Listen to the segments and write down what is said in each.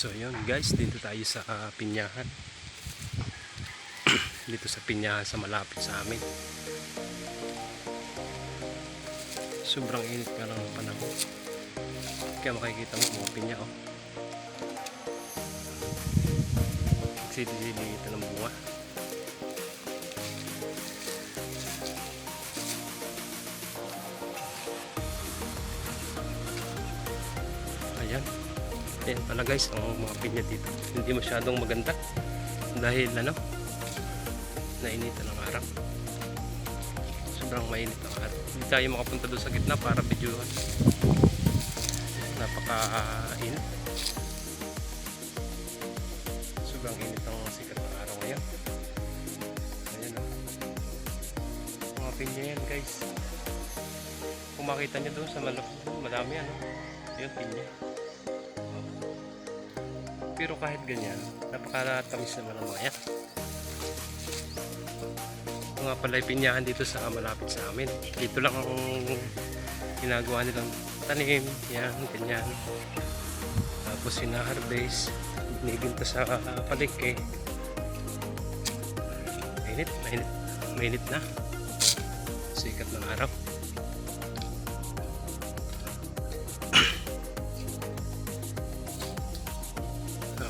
So yun guys, dito tayo sa Pinyahan. Dito sa Pinyahan sa malapit sa amin. Sobrang init ka lang ng panahon. Kaya makikita mo mga pinya oh. Nagsidilita ng bunga. Ayan. Ayan pala guys ang mga pinya dito. Hindi masyadong maganda dahil nainitan ng araw. Sobrang mainit ang araw. Hindi tayo makapunta doon sa gitna para videohan. Napaka-init. Sobrang init ang sikat ng araw ngayon. Ayan o. Mga pinya yan guys. Kung makita nyo doon sa madami yun pinya. Pero kahit ganyan, napakatamis naman ang mga yan. Ito nga pala pinyahan dito sa malapit sa amin. Dito lang ang ginagawa nilang tanim, yan, ganyan. Tapos sina-harvest, binibinta sa palengke. Mainit na. Sikat ng araw.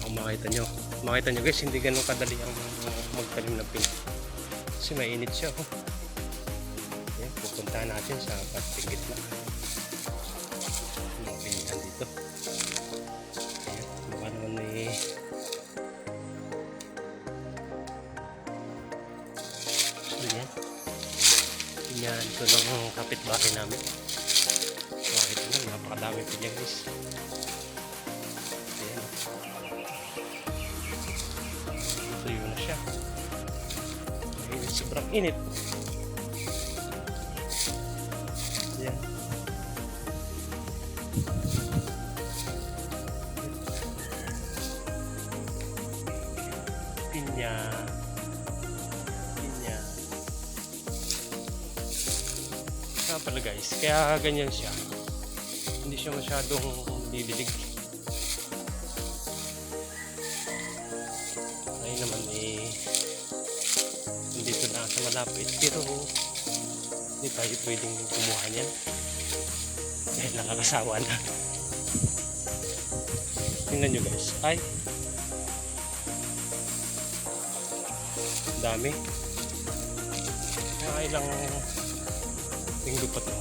Kung makita nyo guys, hindi ganun kadali ang magtanim ng pinya. Kasi mainit siya oh. Ayan, pupuntahan natin sa pating gitna. Mga pinyahan dito. Ayan, mukha naman may so yan, pinyahan ito ng kapitbahay namin. Makita na, napakadami pinya guys. Ayan, tuyo na siya. Sobrang init. Ayan. Pinya. Kaya pala guys, kaya ganyan siya. Hindi siya masyadong lilig. Ay naman dito na sa malapit pero hindi tayo pwedeng kumuha niyan dahil nakakasawa na. Tingnan nyo guys, ay dami, kaya ilang linggo pa to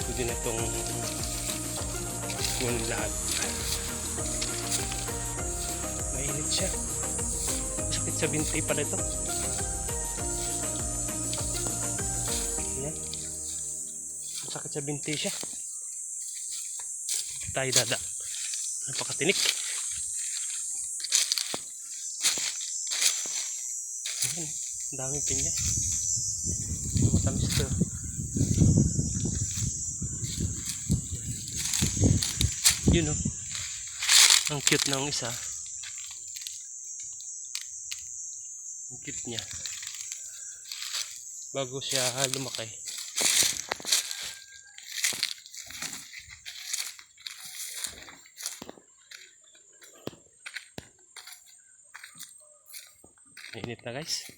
pwede na itong ngunit lahat. Mainit siya, sakit sa binti pala ito. Sakit sa binti siya. Tayo dada. Napakatinik. Ayan, ang daming pinya. Matamis ito. Yun o. Ang cute ng isa. Ang cute niya. Bago siya lumaki. Init na guys.